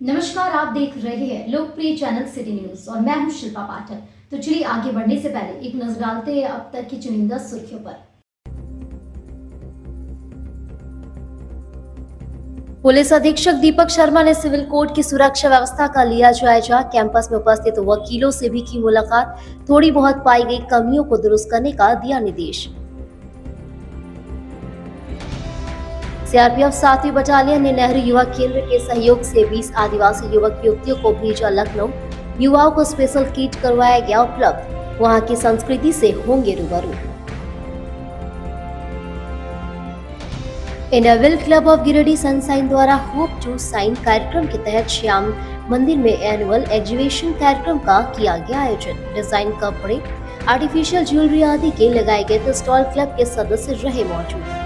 नमस्कार, आप देख रहे हैं लोकप्रिय चैनल सिटी न्यूज और मैं हूं शिल्पा पाठक। तो चलिए आगे बढ़ने से पहले एक नजर डालते हैं अब तक की चुनिंदा सुर्खियों पर। पुलिस अधीक्षक दीपक शर्मा ने सिविल कोर्ट की सुरक्षा व्यवस्था का लिया जायजा। कैंपस में उपस्थित वकीलों से भी की मुलाकात। थोड़ी बहुत पाई गई कमियों को दुरुस्त करने का दिया निर्देश। सीआरपीएफ 7वीं बटालियन ने नेहरू युवा केंद्र के सहयोग से 20 आदिवासी युवक युवतियों को भेजा लखनऊ। युवाओं को स्पेशल किट करवाया गया उपलब्ध। वहां की संस्कृति से होंगे रूबरू। इंडियाविल क्लब ऑफ गिरिडीह सनसाइन द्वारा होप टू साइन कार्यक्रम के तहत श्याम मंदिर में एनुअल एग्जीबिशन कार्यक्रम का किया गया आयोजन। डिजाइन कपड़े, आर्टिफिशियल ज्वेलरी आदि के लगाए गए स्टॉल क्लब के सदस्य रहे मौजूद।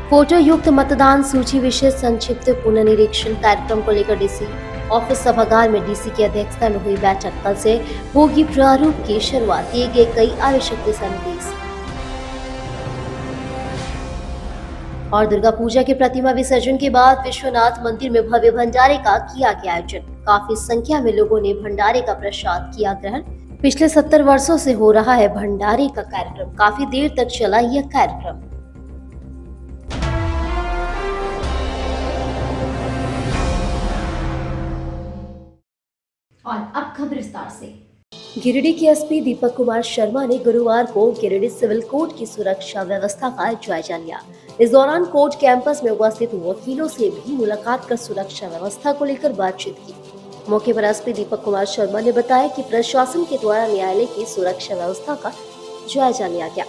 फोटो युक्त मतदान सूची विशेष संक्षिप्त पुनर्निरीक्षण कार्यक्रम को लेकर डीसी ऑफिस सभागार में डीसी की अध्यक्षता में हुई बैठक। कल से होगी प्रारूप की शुरुआत, दिए गए कई आवश्यक दिशा निर्देश। और दुर्गा पूजा के प्रतिमा विसर्जन के बाद विश्वनाथ मंदिर में भव्य भंडारे का किया गया आयोजन। काफी संख्या में लोगों ने भंडारे का प्रसाद किया ग्रहण। पिछले 70 वर्षों से हो रहा है भंडारे का कार्यक्रम। काफी देर तक चला यह कार्यक्रम। और अब खबर विस्तार से। गिरिडीह के एसपी दीपक कुमार शर्मा ने गुरुवार को गिरिडीह सिविल कोर्ट की सुरक्षा व्यवस्था का जायजा लिया। इस दौरान कोर्ट कैंपस में उपस्थित वकीलों से भी मुलाकात कर सुरक्षा व्यवस्था को लेकर बातचीत की। मौके पर एसपी दीपक कुमार शर्मा ने बताया कि प्रशासन के द्वारा न्यायालय की सुरक्षा व्यवस्था का जायजा लिया गया।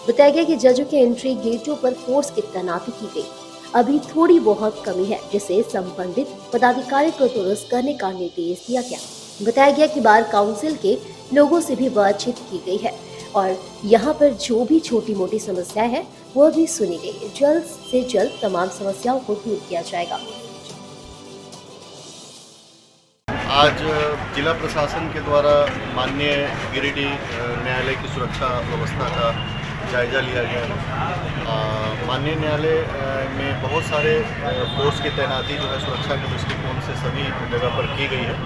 बताया गया कि जजों के एंट्री गेटों पर फोर्स की तैनाती की गई। अभी थोड़ी बहुत कमी है, जिसे संबंधित पदाधिकारी को दुरुस्त करने का निर्देश दिया गया। बताया गया कि बार काउंसिल के लोगों से भी बातचीत की गई है और यहाँ पर जो भी छोटी मोटी समस्याएं हैं वह भी सुनी गई। जल्द से जल्द तमाम समस्याओं को दूर किया जाएगा। आज जिला प्रशासन के द्वारा माननीय गिरिडीह न्यायालय की सुरक्षा व्यवस्था का जायजा लिया गया है। माननीय न्यायालय में बहुत सारे फोर्स की तैनाती जो है सुरक्षा के दृष्टिकोण से सभी जगह पर की गई है,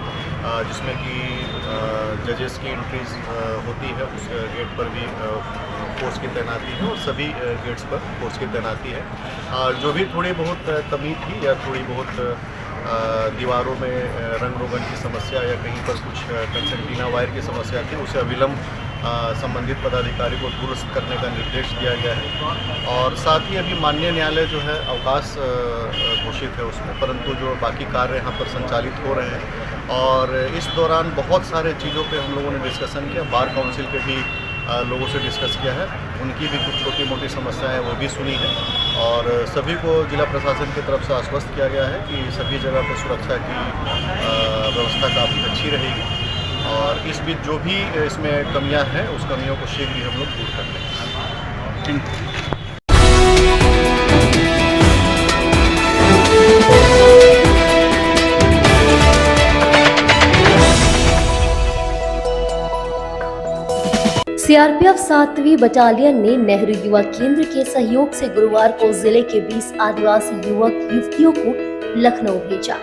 जिसमें कि जजेस की एंट्रीज होती है, उस गेट पर भी फोर्स की तैनाती है और सभी गेट्स पर फोर्स की तैनाती है। जो भी थोड़ी बहुत कमी थी या थोड़ी बहुत दीवारों में रंग रोगन की समस्या या कहीं पर कुछ कंसेंटीना वायर की समस्या थी, उसे अविलंब संबंधित पदाधिकारी को दुरुस्त करने का निर्देश दिया गया है। और साथ ही अभी माननीय न्यायालय जो है अवकाश घोषित है उसमें, परंतु जो बाकी कार्य यहाँ पर संचालित हो रहे हैं। और इस दौरान बहुत सारे चीज़ों पे हम लोगों ने डिस्कशन किया। बार काउंसिल के भी लोगों से डिस्कस किया है, उनकी भी कुछ छोटी मोटी समस्याएं वो भी सुनी है। और सभी को जिला प्रशासन की तरफ से आश्वस्त किया गया है कि सभी जगह पर सुरक्षा की व्यवस्था काफ़ी अच्छी रहेगी। और इस बीच जो भी इसमें कमियां हैं उस कमियों को शीघ्र ही हम लोग दूर कर लेंगे। सीआरपीएफ 7वीं बटालियन ने नेहरू युवा केंद्र के सहयोग से गुरुवार को जिले के 20 आदिवासी युवक युवतियों को लखनऊ भेजा।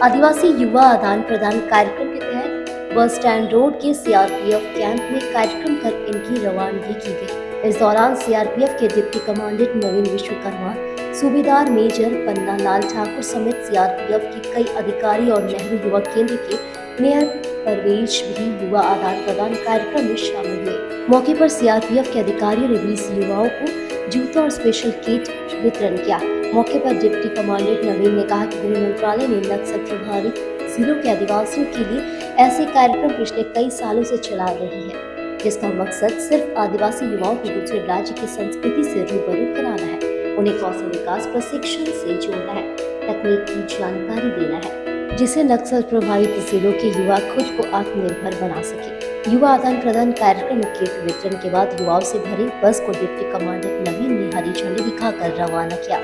आदिवासी युवा आदान प्रदान कार्यक्रम के तहत बस स्टैंड रोड के सीआरपीएफ कैंप में कार्यक्रम कर इनकी रवानगी की गई। इस दौरान सीआरपीएफ के डिप्टी कमांडेंट नवीन विश्वकर्मा, सूबेदार मेजर पन्ना लाल ठाकुर समेत सीआरपीएफ के कई अधिकारी और नेहरू युवा केंद्र के मेयर परवेश भी युवा आदान प्रदान कार्यक्रम में शामिल हुए। मौके पर सीआरपीएफ के अधिकारियों ने 20 युवाओं को जूता और स्पेशल किट वितरण किया। मौके पर डिप्टी कमांडेंट नवीन ने कहा कि गृह मंत्रालय ने नक्सल प्रभावित जिलों के आदिवासियों के लिए ऐसे कार्यक्रम पिछले कई सालों से चला रही है, जिसका मकसद सिर्फ आदिवासी युवाओं को दूसरे राज्य की संस्कृति से रूबरू कराना है, उन्हें कौशल विकास प्रशिक्षण से जोड़ना है, तकनीक की जानकारी देना है, जिससे नक्सल प्रभावित जिलों के युवा खुद को आत्मनिर्भर बना सके। युवा आदान प्रदान कार्यक्रम के वितरण के बाद युवाओं से भरी बस को डिप्टी कमांडेंट नवीन ने हरी झंडी दिखाकर रवाना किया।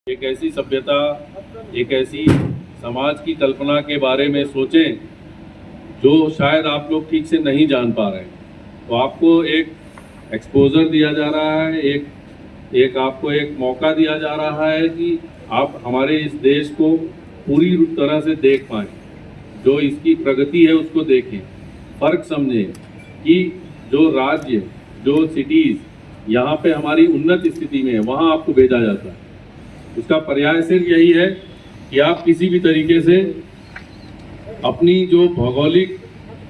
एक ऐसी सभ्यता, एक ऐसी समाज की कल्पना के बारे में सोचें जो शायद आप लोग ठीक से नहीं जान पा रहे हैं। तो आपको एक एक्सपोजर दिया जा रहा है, एक एक आपको एक मौका दिया जा रहा है कि आप हमारे इस देश को पूरी तरह से देख पाएं, जो इसकी प्रगति है उसको देखें, फ़र्क समझें कि जो राज्य, जो सिटीज़ यहाँ पे हमारी उन्नत स्थिति में है, वहाँ आपको भेजा जाता है। उसका पर्याय सिर्फ यही है कि आप किसी भी तरीके से अपनी जो भौगोलिक,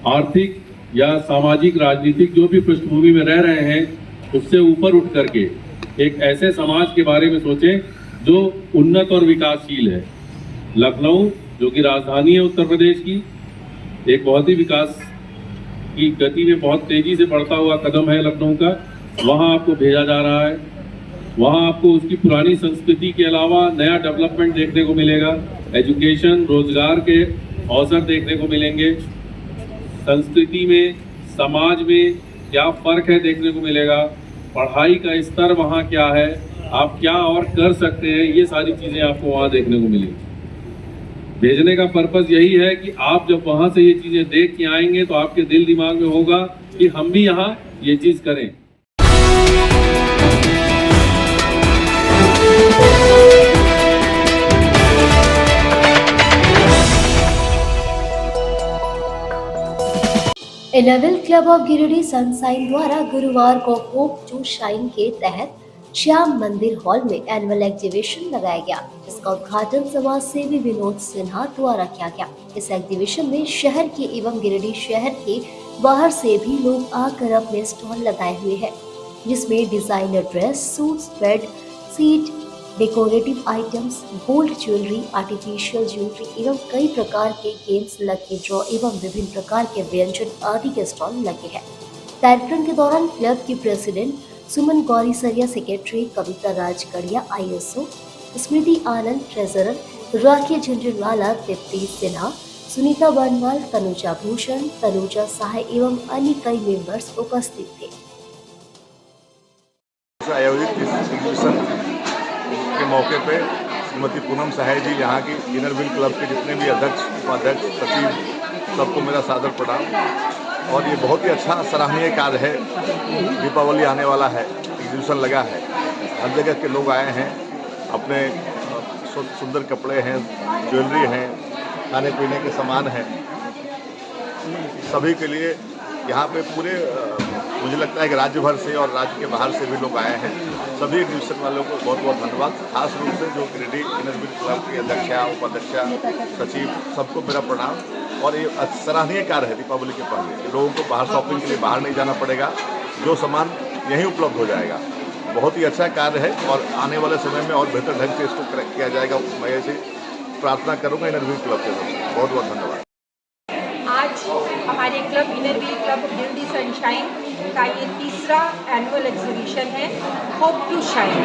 आर्थिक या सामाजिक, राजनीतिक जो भी पृष्ठभूमि में रह रहे हैं, उससे ऊपर उठ करके एक ऐसे समाज के बारे में सोचें जो उन्नत और विकासशील है। लखनऊ जो कि राजधानी है उत्तर प्रदेश की, एक बहुत ही विकास की गति में बहुत तेज़ी से बढ़ता हुआ कदम है लखनऊ का, वहाँ आपको भेजा जा रहा है। वहाँ आपको उसकी पुरानी संस्कृति के अलावा नया डेवलपमेंट देखने को मिलेगा, एजुकेशन, रोजगार के अवसर देखने को मिलेंगे, संस्कृति में, समाज में क्या फ़र्क है देखने को मिलेगा, पढ़ाई का स्तर वहाँ क्या है, आप क्या और कर सकते हैं, ये सारी चीज़ें आपको वहाँ देखने को मिलेंगी। भेजने का पर्पज़ यही है कि आप जब वहाँ से ये चीज़ें देख के आएंगे तो आपके दिल दिमाग में होगा कि हम भी यहाँ ये चीज़ करें। Eleven club of Giridih sunshine द्वारा गुरुवार को होप टू शाइन के तहत श्याम मंदिर हॉल में एनुअल एग्जीबिशन लगाया गया, जिसका उद्घाटन समाज सेवी विनोद सिन्हा द्वारा किया गया। इस एग्जीबिशन में शहर के एवं गिरिडीह शहर के बाहर से भी लोग आकर अपने स्टॉल लगाए हुए हैं, जिसमें designer dress, suits, bed sheet, decorative items, gold jewellery, artificial jewellery एवं कई प्रकार के गेम्स, लकी ड्रॉ एवं विभिन्न प्रकार के व्यंजन आदि के स्टॉल लगे हैं। कार्यक्रम के दौरान क्लब की प्रेसिडेंट सुमन गौरी सरिया, सेक्रेटरी कविता राजकड़िया, ISO स्मृति आनंद, ट्रेजरर राखी झंझनवाला, तृप्ति सिन्हा, सुनीता बनवाल, तनुजा भूषण, तनुजा सहाय एवं अन्य कई मेंबर्स उपस्थित थे। आयोजित इस एग्जीबिशन के मौके पे श्रीमती पूनम सहाय जी, यहाँ की इनर व्हील क्लब के जितने भी अध्यक्ष, उपाध्यक्ष, सचिव, सबको मेरा सादर प्रणाम। और ये बहुत ही अच्छा सराहनीय कार्य है। दीपावली आने वाला है, एग्जीबिशन लगा है, हर जगह के लोग आए हैं, अपने सुंदर कपड़े हैं, ज्वेलरी हैं, खाने पीने के सामान हैं, सभी के लिए यहाँ पे पूरे मुझे लगता है कि राज्य भर से और राज्य के बाहर से भी लोग आए हैं। सभी एग्जीबिशन वालों को बहुत बहुत धन्यवाद। खास रूप से जो गिरिडीह इनर व्हील क्लब की अध्यक्षा, उपाध्यक्षा, सचिव, सबको मेरा प्रणाम। और ये सराहनीय कार्य है। दीपावली के पहले लोगों को बाहर शॉपिंग के लिए बाहर नहीं जाना पड़ेगा, जो सामान यहीं उपलब्ध हो जाएगा। बहुत ही अच्छा कार्य है और आने वाले समय में और बेहतर ढंग से इसको किया जाएगा। मैं ऐसे प्रार्थना करूँगा इनर व्हील क्लब के तरफ से। बहुत बहुत धन्यवाद। आज हमारे club inner wheel club Giridih sunshine का ये तीसरा एनुअल एग्जीबिशन है, होप टू शाइन।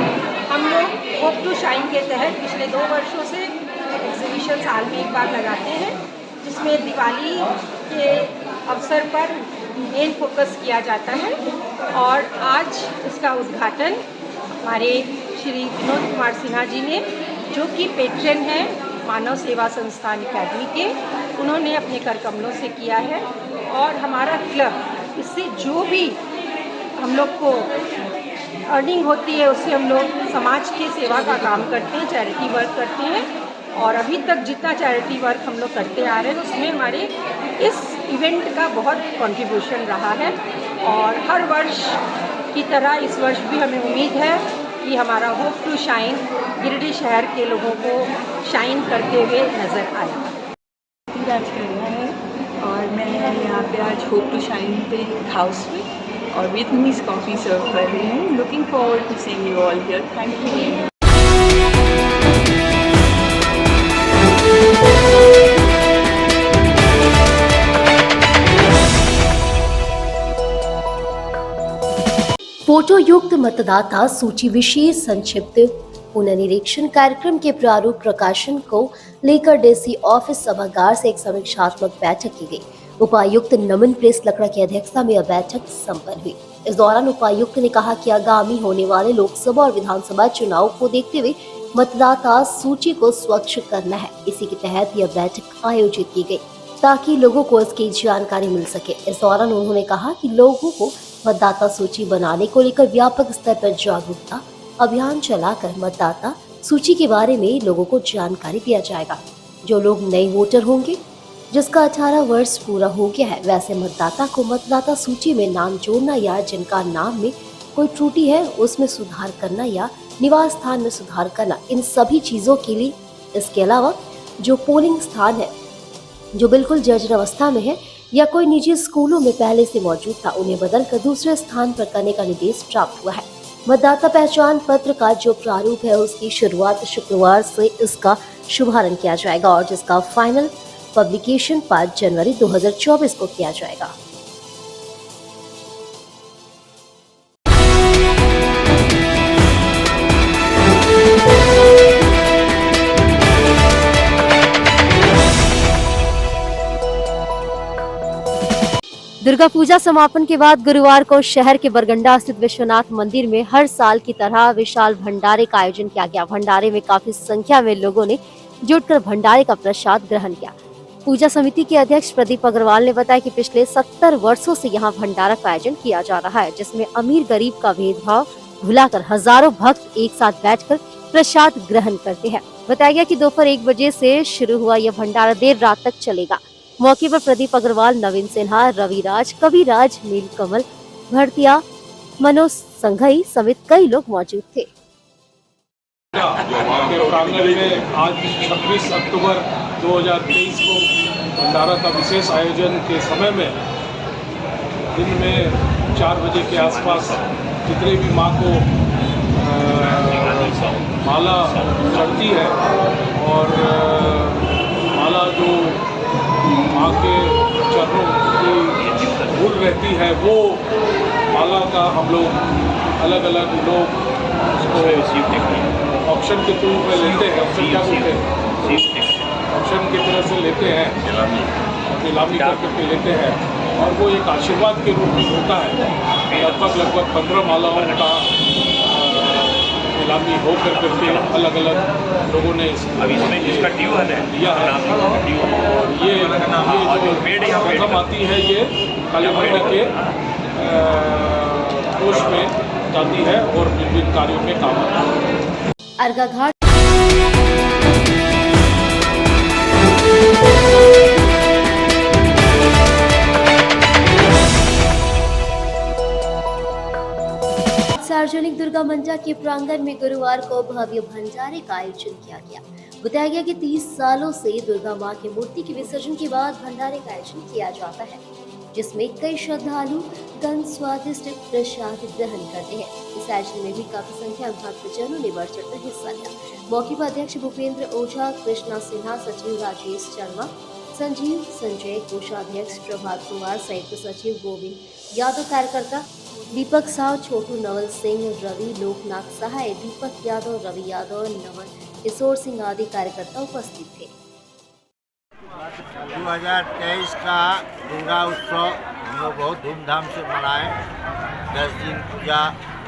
हम लोग होप टू शाइन के तहत पिछले 2 वर्षों से एग्जीबिशन साल में एक बार लगाते हैं, जिसमें दिवाली के अवसर पर मेन फोकस किया जाता है। और आज इसका उद्घाटन हमारे श्री विनोद कुमार सिन्हा जी ने, जो कि पेट्रन हैं मानव सेवा संस्थान अकेडमी के, उन्होंने अपने कर कमलों से किया है। और हमारा क्लब, इससे जो भी हम लोग को अर्निंग होती है, उससे हम लोग समाज की सेवा का काम करते हैं, चैरिटी वर्क करते हैं। और अभी तक जितना चैरिटी वर्क हम लोग करते आ रहे हैं, उसमें हमारे इस इवेंट का बहुत कंट्रीब्यूशन रहा है। और हर वर्ष की तरह इस वर्ष भी हमें उम्मीद है कि हमारा होप टू शाइन गिरिडीह शहर के लोगों को शाइन करते हुए नज़र आएगा। राजकड़िया है और मैं यहाँ पे आज होप टू शाइन पे हाउस में और वियतनामीज कॉफ़ी सर्व कर रही हूँ। Looking forward to seeing you all here. Thank you. Photo युक्त मतदाता सूची विशेष संक्षिप्त पुनर्निरीक्षण कार्यक्रम के प्रारूप प्रकाशन को लेकर डीसी ऑफिस सभागार से एक समीक्षात्मक बैठक की गई। उपायुक्त नमन प्रेस लकड़ा की अध्यक्षता में यह बैठक संपन्न हुई। इस दौरान उपायुक्त ने कहा कि आगामी होने वाले लोकसभा और विधानसभा चुनाव को देखते हुए मतदाता सूची को स्वच्छ करना है। इसी के तहत यह बैठक आयोजित की गई ताकि लोगों को इसकी जानकारी मिल सके। इस दौरान उन्होंने कहा कि लोगों को मतदाता सूची बनाने को लेकर व्यापक स्तर पर जागरूकता अभियान चलाकर मतदाता सूची के बारे में लोगों को जानकारी दिया जाएगा। जो लोग नए वोटर होंगे, जिसका 18 वर्ष पूरा हो गया है, वैसे मतदाता को मतदाता सूची में नाम जोड़ना या जिनका नाम में कोई त्रुटि है उसमें सुधार करना या निवास स्थान में सुधार करना, इन सभी चीजों के लिए इसके अलावा जो पोलिंग स्थान है जो बिल्कुल जर्जर अवस्था में है या कोई निजी स्कूलों में पहले से मौजूद था, उन्हें बदलकर दूसरे स्थान पर करने का निर्देश प्राप्त हुआ है। मतदाता पहचान पत्र का जो प्रारूप है उसकी शुरुआत शुक्रवार से इसका शुभारंभ किया जाएगा और जिसका फाइनल पब्लिकेशन 5 जनवरी 2024 को किया जाएगा। दुर्गा पूजा समापन के बाद गुरुवार को शहर के बरगंडा स्थित विश्वनाथ मंदिर में हर साल की तरह विशाल भंडारे का आयोजन किया गया। भंडारे में काफी संख्या में लोगों ने जुटकर भंडारे का प्रसाद ग्रहण किया। पूजा समिति के अध्यक्ष प्रदीप अग्रवाल ने बताया कि पिछले 70 वर्षों से यहां भंडारा का आयोजन किया जा रहा है, जिसमें अमीर गरीब का भेदभाव भुलाकर हजारों भक्त एक साथ बैठकर प्रसाद ग्रहण करते हैं। बताया गया कि दोपहर 1 बजे से शुरू हुआ यह भंडारा देर रात तक चलेगा। मौके पर प्रदीप अग्रवाल, नवीन सिन्हा, रविराज, कविराज, नीलकमल भरतिया, मनोज संघई समेत कई लोग मौजूद थे। के प्रांगण में आज 26 अक्टूबर 2023 को भंडारा का विशेष आयोजन के समय में दिन में 4 बजे के आसपास जितने भी माँ को माला चढ़ती है और माला जो माँ के चरणों की धूल रहती है, वो माला का हम लोग अलग अलग लोग उसको ऑप्शन के रूप में लेते हैं। ऑप्शन क्या बोलते हैं? ऑप्शन की तरह से लेते हैं, नीलामी करके लेते हैं और वो एक आशीर्वाद के रूप में होता है। लगभग 15 मालाओं का नीलामी हो करके अलग अलग लोगों ने इसका दिया है और ये जो रकम आती है ये काली माता के कोष में जाती है और विभिन्न कार्यों में काम आता है। अर्घा घाट सार्वजनिक दुर्गा मंदिर के प्रांगण में गुरुवार को भव्य भंडारे का आयोजन किया गया। बताया गया कि 30 सालों से दुर्गा मां की मूर्ति के विसर्जन के बाद भंडारे का आयोजन किया जाता है, जिसमें कई श्रद्धालु गण स्वादिष्ट प्रसाद ग्रहण करते हैं। इस आयोजन में भी काफी संख्या में भक्तजनों ने बढ़ चढ़कर हिस्सा लिया। मौके पर अध्यक्ष भूपेंद्र ओझा, कृष्णा सिन्हा, सचिव राजेश शर्मा, संजीव संजय, कोषाध्यक्ष प्रभात कुमार, संयुक्त सचिव गोविंद यादव, कार्यकर्ता दीपक साव, छोटू, नवल सिंह, रवि, लोकनाथ सहाय, दीपक यादव, रवि यादव, नवल किशोर सिंह आदि कार्यकर्ता उपस्थित थे। 2023 का दुर्गा उत्सव हम लोग बहुत धूमधाम से मनाए। 10 दिन पूजा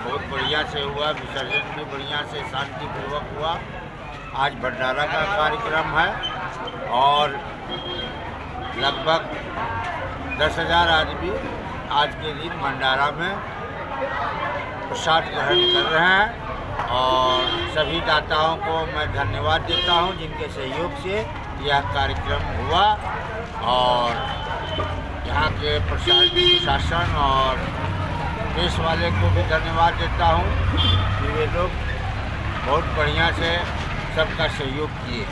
बहुत बढ़िया से हुआ, विसर्जन भी बढ़िया से शांतिपूर्वक हुआ। आज भंडारा का कार्यक्रम है और लगभग 10,000 आदमी आज के दिन भंडारा में प्रसाद ग्रहण कर रहे हैं और सभी दाताओं को मैं धन्यवाद देता हूं जिनके सहयोग से यह कार्यक्रम हुआ और यहाँ के प्रशासन और प्रेस वाले को भी धन्यवाद देता हूं कि वे लोग बहुत बढ़िया से सबका सहयोग किए।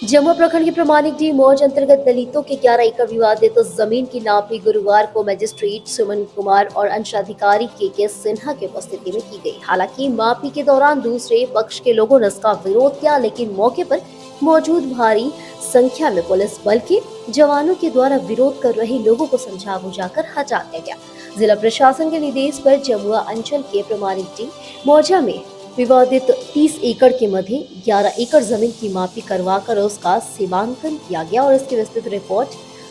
जमुआ प्रखंड के प्रमाणिक डी मौज अंतर्गत दलितों के 11 एकड़ विवादित गुरुवार की नापी गुरुवार को मजिस्ट्रेट सुमन कुमार और अंशाधिकारी के सिन्हा की उपस्थिति में की गई। हालांकि मापी के दौरान दूसरे पक्ष के लोगों ने इसका विरोध किया, लेकिन मौके पर मौजूद भारी संख्या में पुलिस बल के जवानों के द्वारा विरोध कर रहे लोगों को समझा बुझाकर हटा दिया गया। जिला प्रशासन के निर्देश पर जमुआ अंचल के प्रमाणिक डी मौजा में विवादित 30 एकड़ के मध्य 11 एकड़ जमीन की मापी करवाकर उसका सीमांकन किया गया और इसकी विस्तृत रिपोर्ट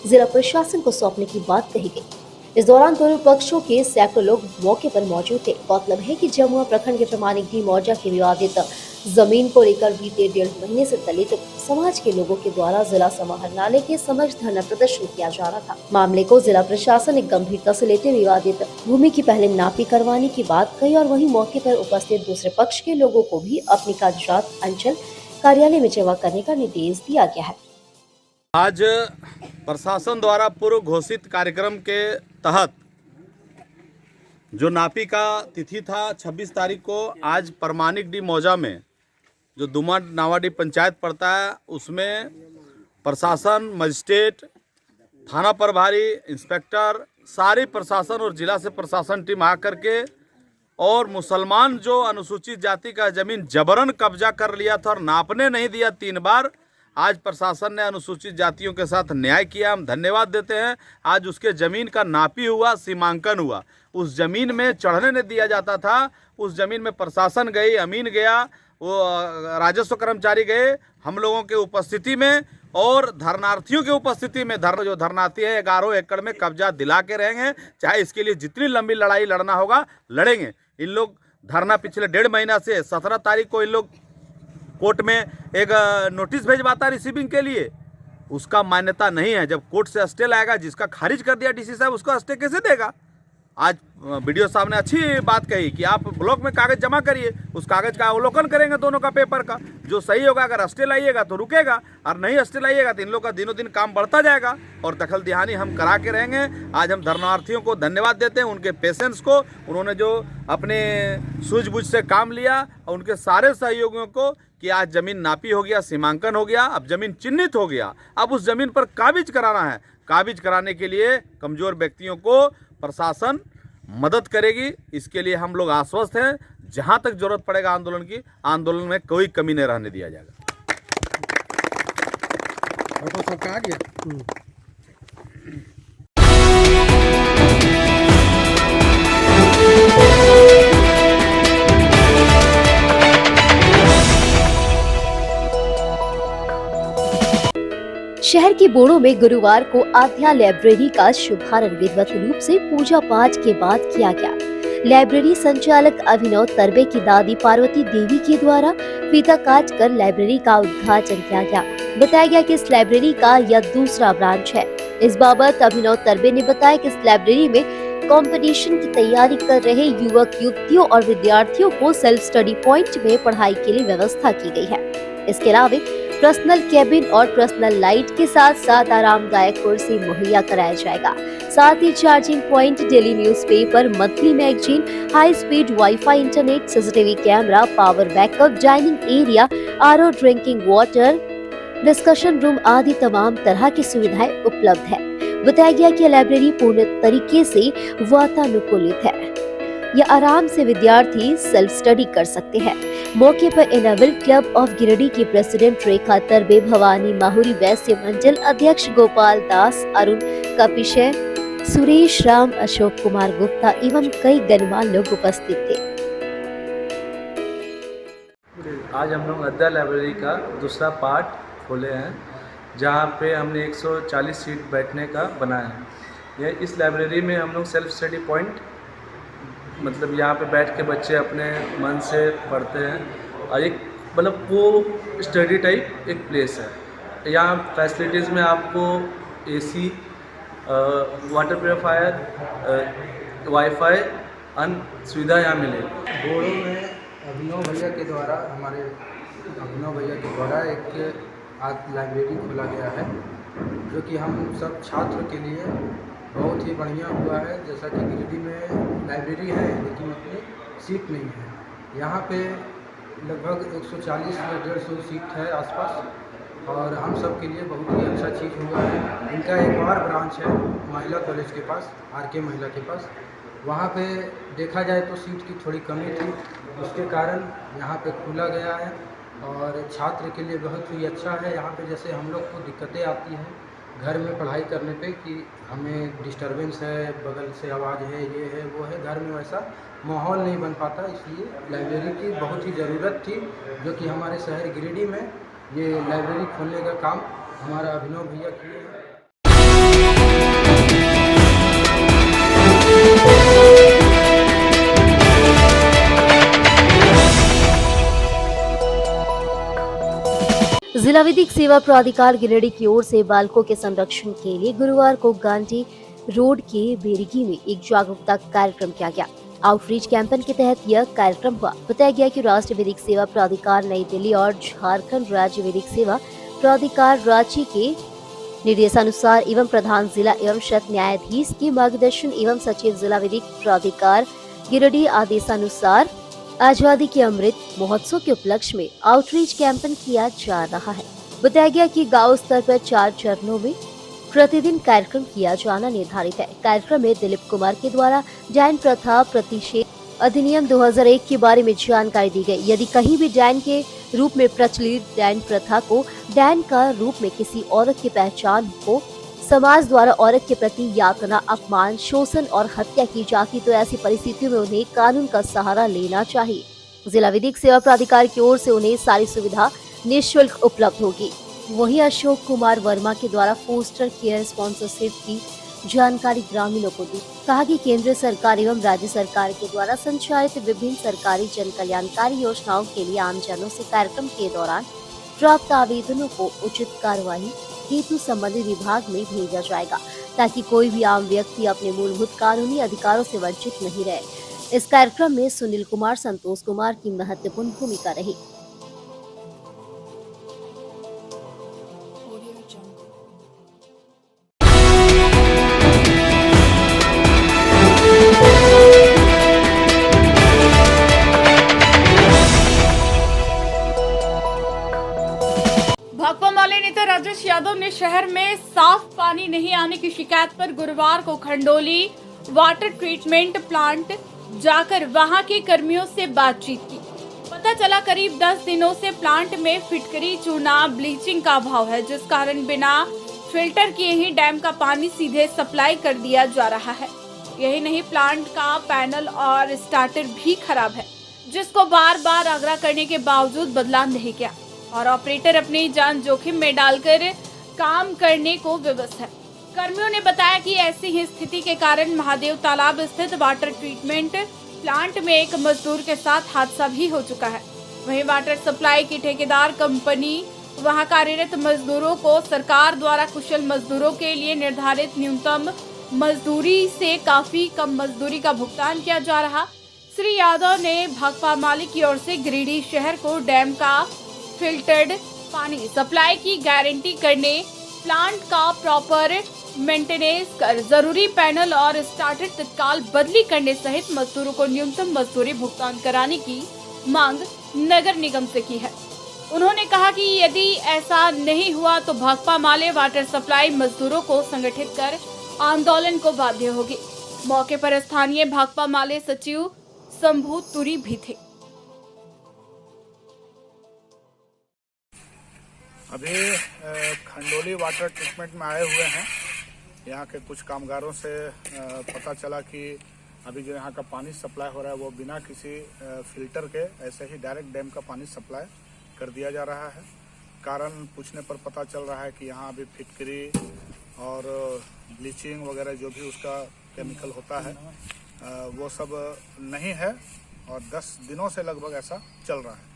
जिला प्रशासन को सौंपने की बात कही गई। इस दौरान दोनों पक्षों के सैकड़ों लोग मौके पर मौजूद थे। गौरतलब है कि जमुआ प्रखंड के प्रमाणिक डी मौजा की विवादित जमीन को लेकर बीते 1.5 महीने से दलित समाज के लोगों के द्वारा जिला समाहरणालय के समक्ष धरना प्रदर्शन किया जा रहा था। मामले को जिला प्रशासन ने गंभीरता से लेते विवादित भूमि की पहले नापी करवाने की बात कही और वहीं मौके पर उपस्थित दूसरे पक्ष के लोगों को भी अपनी कागजात अंचल कार्यालय में जमा करने का निर्देश दिया गया है। आज प्रशासन द्वारा पूर्व घोषित कार्यक्रम के तहत जो नापी का तिथि था 26 तारीख को, आज प्रमाणिक डी मौजा में जो दुमा नावाडी पंचायत पड़ता है उसमें प्रशासन, मजिस्ट्रेट, थाना प्रभारी, इंस्पेक्टर, सारी प्रशासन और जिला से प्रशासन टीम आकर के और मुसलमान जो अनुसूचित जाति का ज़मीन जबरन कब्जा कर लिया था और नापने नहीं दिया 3 बार, आज प्रशासन ने अनुसूचित जातियों के साथ न्याय किया। हम धन्यवाद देते हैं। आज उसके ज़मीन का नापी हुआ, सीमांकन हुआ। उस ज़मीन में चढ़ने नहीं दिया जाता था। उस ज़मीन में प्रशासन गई, अमीन गया, वो राजस्व कर्मचारी गए, हम लोगों के उपस्थिति में और धरनार्थियों की उपस्थिति में जो धरनार्थी है 11 एकड़ में कब्जा दिला के रहेंगे। चाहे इसके लिए जितनी लंबी लड़ाई लड़ना होगा लड़ेंगे। इन लोग धरना पिछले 1.5 महीना से 17 तारीख को इन लोग कोर्ट में एक नोटिस भेजवाता रिसीविंग के लिए, उसका मान्यता नहीं है। जब कोर्ट से स्टे लाएगा, जिसका खारिज कर दिया डीसी साहब, उसको स्टे कैसे देगा। आज वीडियो साहब ने अच्छी बात कही कि आप ब्लॉक में कागज़ जमा करिए, उस कागज़ का अवलोकन करेंगे दोनों का पेपर का, जो सही होगा अगर स्टे लाइएगा तो रुकेगा और नहीं स्टे लाइएगा तो इन लोग का दिनों दिन काम बढ़ता जाएगा और दखल दिहानी हम करा के रहेंगे। आज हम धरनार्थियों को धन्यवाद देते हैं, उनके पेशेंस को, उन्होंने जो अपने सूझबूझ से काम लिया, और उनके सारे सहयोगियों को कि आज ज़मीन नापी हो गया, सीमांकन हो गया, अब ज़मीन चिन्हित हो गया। अब उस ज़मीन पर काबिज कराना है। काबिज कराने के लिए कमज़ोर व्यक्तियों को प्रशासन मदद करेगी, इसके लिए हम लोग आश्वस्त हैं। जहां तक जरूरत पड़ेगा आंदोलन की, आंदोलन में कोई कमी नहीं रहने दिया जाएगा। शहर के बोड़ो में गुरुवार को आध्या लाइब्रेरी का शुभारंभ विधिवत रूप से पूजा पाठ के बाद किया गया। लाइब्रेरी संचालक अभिनव तरबे की दादी पार्वती देवी के द्वारा फीता काट कर लाइब्रेरी का उद्घाटन किया गया। बताया गया कि इस लाइब्रेरी का यह दूसरा ब्रांच है। इस बाबत अभिनव तरबे ने बताया कि इस लाइब्रेरी में कंपटीशन की तैयारी कर रहे युवक युवतियों और विद्यार्थियों को सेल्फ स्टडी पॉइंट में पढ़ाई के लिए व्यवस्था की गई है। इसके अलावा पर्सनल कैबिन और पर्सनल लाइट के साथ साथ आरामदायक कुर्सी मुहैया कराया जाएगा। साथ ही charging point, daily newspaper, monthly magazine, high speed wifi internet, CCTV camera, power backup, dining area, RO, drinking water, discussion room आदि तमाम तरह की सुविधाएं उपलब्ध है। बताया गया कि लाइब्रेरी पूर्ण तरीके से वातानुकूलित है। यह आराम से विद्यार्थी सेल्फ स्टडी कर सकते हैं। मौके पर इनोवेल क्लब ऑफ गिरिडीह की प्रेसिडेंट रेखा तरबे, भवानी माहुरी वैश्य मंडल अध्यक्ष गोपाल दास, अरुण कपिशे, सुरेश राम, अशोक कुमार गुप्ता एवं कई गणमान्य लोग उपस्थित थे। आज हम लोग अद्या लाइब्रेरी का दूसरा पार्ट खोले हैं, जहाँ पे हमने 140 सीट बैठने का बनाया है। यह इस लाइब्रेरी में हम लोग सेल्फ स्टडी पॉइंट, मतलब यहाँ पे बैठ के बच्चे अपने मन से पढ़ते हैं और एक मतलब वो स्टडी टाइप एक प्लेस है। यहाँ फैसिलिटीज़ में आपको एसी, वाटर प्योरीफायर, वाईफाई अन्य सुविधा यहाँ मिलेगी। बोड़ो में अभिनव भैया के द्वारा, हमारे अभिनव भैया के द्वारा एक आज लाइब्रेरी खोला गया है, जो कि हम सब छात्र के लिए बहुत ही बढ़िया हुआ है। जैसा कि गिरिडीह में लाइब्रेरी है लेकिन उतनी सीट नहीं है। यहाँ पे लगभग 140 या 150 सीट है आसपास, और हम सब के लिए बहुत ही अच्छा चीज़ हुआ है। इनका एक और ब्रांच है महिला कॉलेज के पास, आरके महिला के पास। वहाँ पे देखा जाए तो सीट की थोड़ी कमी थी, उसके कारण यहाँ पे खोला गया है और छात्र के लिए बहुत ही अच्छा है। यहाँ पे जैसे हम लोग को दिक्कतें आती हैं घर में पढ़ाई करने पे कि हमें डिस्टरबेंस है, बगल से आवाज़ है, ये है वो है, घर में वैसा माहौल नहीं बन पाता, इसलिए लाइब्रेरी की बहुत ही ज़रूरत थी, जो कि हमारे शहर गिरिडीह में ये लाइब्रेरी खोलने का काम हमारा अभिनव भैया किए हैं। जिला विधिक सेवा प्राधिकार गिरिडीह की ओर से बालकों के संरक्षण के लिए गुरुवार को गांधी रोड के बेरगी में एक जागरूकता कार्यक्रम किया गया। आउटरीच कैंपेन के तहत यह कार्यक्रम हुआ। बताया गया कि राष्ट्रीय विधिक सेवा प्राधिकार नई दिल्ली और झारखंड राज्य विधिक सेवा प्राधिकार रांची के निर्देशानुसार एवं प्रधान जिला एवं सत्र न्यायाधीश के मार्गदर्शन एवं सचिव जिला विधिक प्राधिकार गिरिडीह आदेशानुसार आजादी के अमृत महोत्सव के उपलक्ष्य में आउटरीच कैंपेन किया जा रहा है। बताया गया कि गांव स्तर पर 4 चरणों में प्रतिदिन कार्यक्रम किया जाना निर्धारित है। कार्यक्रम में दिलीप कुमार के द्वारा डैन प्रथा प्रतिषेध अधिनियम 2001 के बारे में जानकारी दी गई। यदि कहीं भी डैन के रूप में प्रचलित डैन प्रथा को डैन का रूप में किसी औरत की पहचान को समाज द्वारा औरत के प्रति यातना, अपमान, शोषण और हत्या की जाती तो ऐसी परिस्थितियों में उन्हें कानून का सहारा लेना चाहिए। जिला विधिक सेवा प्राधिकार की ओर से उन्हें सारी सुविधा निःशुल्क उपलब्ध होगी। वहीं अशोक कुमार वर्मा के द्वारा फोस्टर केयर स्पॉन्सरशिप की जानकारी ग्रामीणों को दी। कहा कि केंद्र सरकार एवं राज्य सरकार के द्वारा संचालित विभिन्न सरकारी जन कल्याणकारी योजनाओं के लिए आमजनों से कार्यक्रम के दौरान प्राप्त आवेदनों को उचित कार्यवाही हेतु संबंधित विभाग में भेजा जाएगा, ताकि कोई भी आम व्यक्ति अपने मूलभूत कानूनी अधिकारों से वंचित नहीं रहे। इस कार्यक्रम में सुनील कुमार, संतोष कुमार की महत्वपूर्ण भूमिका रही। भाकपा माले नेता राजेश यादव ने शहर में साफ पानी नहीं आने की शिकायत पर गुरुवार को खंडोली वाटर ट्रीटमेंट प्लांट जाकर वहां के कर्मियों से बातचीत की। पता चला करीब 10 दिनों से प्लांट में फिटकरी, चूना, ब्लीचिंग का अभाव है, जिस कारण बिना फिल्टर किए ही डैम का पानी सीधे सप्लाई कर दिया जा रहा है। यही नहीं, प्लांट का पैनल और स्टार्टर भी खराब है, जिसको बार बार आग्रह करने के बावजूद बदला नहीं किया और ऑपरेटर अपनी जान जोखिम में डालकर काम करने को विवश है। कर्मियों ने बताया कि ऐसी ही स्थिति के कारण महादेव तालाब स्थित वाटर ट्रीटमेंट प्लांट में एक मजदूर के साथ हादसा भी हो चुका है। वहीं वाटर सप्लाई की ठेकेदार कंपनी वहां कार्यरत मजदूरों को सरकार द्वारा कुशल मजदूरों के लिए निर्धारित न्यूनतम मजदूरी से काफी कम मजदूरी का भुगतान किया जा रहा। श्री यादव ने भाकपा माले की ओर से गिरिडीह शहर को डैम का फिल्टर्ड पानी सप्लाई की गारंटी करने, प्लांट का प्रॉपर मेंटेनेंस कर जरूरी पैनल और स्टार्टर तत्काल बदली करने सहित मजदूरों को न्यूनतम मजदूरी भुगतान कराने की मांग नगर निगम से की है। उन्होंने कहा कि यदि ऐसा नहीं हुआ तो भाकपा माले वाटर सप्लाई मजदूरों को संगठित कर आंदोलन को बाध्य होगी। मौके पर स्थानीय भाकपा माले सचिव शंभू तुरी भी थे। अभी खंडोली वाटर ट्रीटमेंट में आए हुए हैं। यहाँ के कुछ कामगारों से पता चला कि अभी जो यहाँ का पानी सप्लाई हो रहा है वो बिना किसी फिल्टर के ऐसे ही डायरेक्ट डैम का पानी सप्लाई कर दिया जा रहा है। कारण पूछने पर पता चल रहा है कि यहाँ अभी फिटकरी और ब्लीचिंग वगैरह जो भी उसका केमिकल होता है वो सब नहीं है और 10 दिनों से लगभग ऐसा चल रहा है।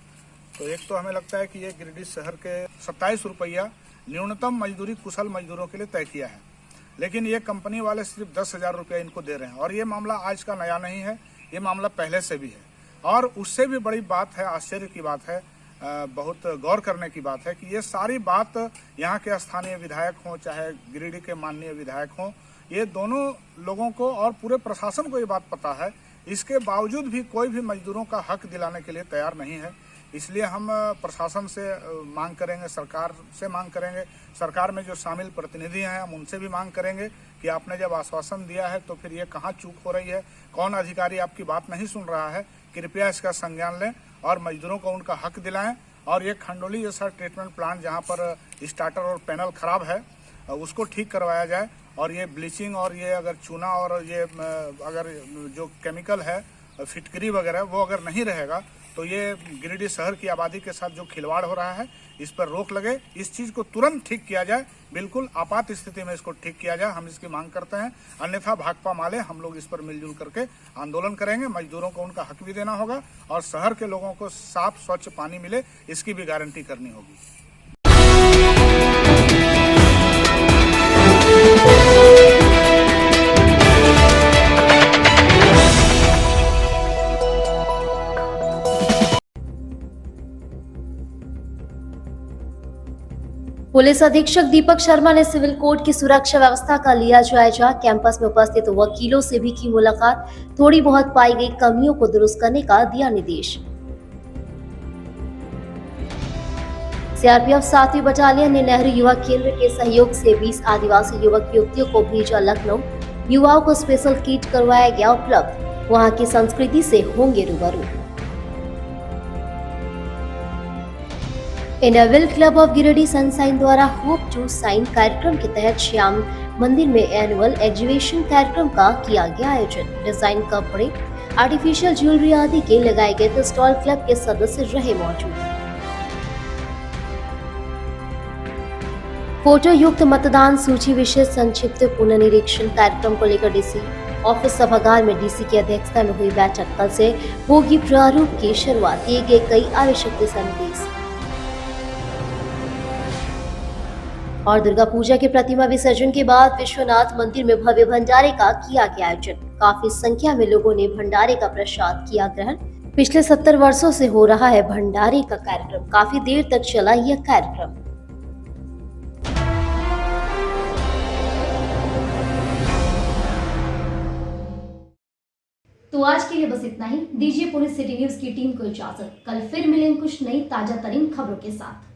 तो एक तो हमें लगता है कि ये गिरिडीह शहर के 27 रुपया न्यूनतम मजदूरी कुशल मजदूरों के लिए तय किया है, लेकिन ये कंपनी वाले सिर्फ 10,000 रुपया इनको दे रहे हैं। और ये मामला आज का नया नहीं है, ये मामला पहले से भी है। और उससे भी बड़ी बात है, आश्चर्य की बात है, बहुत गौर करने की बात है कि ये सारी बात यहाँ के स्थानीय विधायक हों चाहे गिरिडीह के माननीय विधायक हों, ये दोनों लोगों को और पूरे प्रशासन को ये बात पता है। इसके बावजूद भी कोई भी मजदूरों का हक दिलाने के लिए तैयार नहीं है। इसलिए हम प्रशासन से मांग करेंगे, सरकार से मांग करेंगे, सरकार में जो शामिल प्रतिनिधि हैं हम उनसे भी मांग करेंगे कि आपने जब आश्वासन दिया है तो फिर ये कहाँ चूक हो रही है, कौन अधिकारी आपकी बात नहीं सुन रहा है। कृपया इसका संज्ञान लें और मजदूरों को उनका हक दिलाएं। और ये खंडोली जैसा ट्रीटमेंट प्लांट जहाँ पर स्टार्टर और पैनल खराब है उसको ठीक करवाया जाए। और ये ब्लीचिंग और ये अगर चूना और ये अगर जो केमिकल है फिटकरी वगैरह वो अगर नहीं रहेगा तो ये गिरिडीह शहर की आबादी के साथ जो खिलवाड़ हो रहा है इस पर रोक लगे, इस चीज़ को तुरंत ठीक किया जाए, बिल्कुल आपात स्थिति में इसको ठीक किया जाए। हम इसकी मांग करते हैं। अन्यथा भाकपा माले हम लोग इस पर मिलजुल करके आंदोलन करेंगे। मजदूरों को उनका हक भी देना होगा और शहर के लोगों को साफ स्वच्छ पानी मिले इसकी भी गारंटी करनी होगी। पुलिस अधीक्षक दीपक शर्मा ने सिविल कोर्ट की सुरक्षा व्यवस्था का लिया जायजा। कैंपस में उपस्थित वकीलों से भी की मुलाकात। थोड़ी बहुत पाई गई कमियों को दुरुस्त करने का दिया निर्देश। सीआरपीएफ 7वीं बटालियन ने नेहरू युवा केंद्र के सहयोग से 20 आदिवासी युवक युवतियों को भेजा लखनऊ। युवाओं को स्पेशल किट करवाया गया उपलब्ध। वहां की संस्कृति से होंगे रूबरू। Indian club of Giridih sunshine द्वारा होप टू शाइन कार्यक्रम के तहत श्याम मंदिर में एनुअल एग्जीबिशन कार्यक्रम का किया गया आयोजन। डिजाइन कपड़े, आर्टिफिशियल ज्वेलरी आदि के लगाए गए तो स्टॉल क्लब के सदस्य रहे मौजूद। फोटो युक्त मतदान सूची विशेष संक्षिप्त पुनर्निरीक्षण कार्यक्रम को लेकर डीसी ऑफिस सभागार में डीसी की अध्यक्षता में हुई बैठक। कल से होगी प्रारूप की शुरुआत। दिए गए कई आवश्यक दिशा निर्देश। और दुर्गा पूजा के प्रतिमा विसर्जन के बाद विश्वनाथ मंदिर में भव्य भंडारे का किया गया आयोजन। काफी संख्या में लोगों ने भंडारे का प्रसाद किया ग्रहण। पिछले 70 वर्षों से हो रहा है भंडारे का कार्यक्रम। काफी देर तक चला यह कार्यक्रम। तो आज के लिए बस इतना ही। दीजिए पुलिस सिटी न्यूज की टीम को इजाजत। कल फिर मिलेंगे कुछ नई ताजा तरीन खबरों के साथ।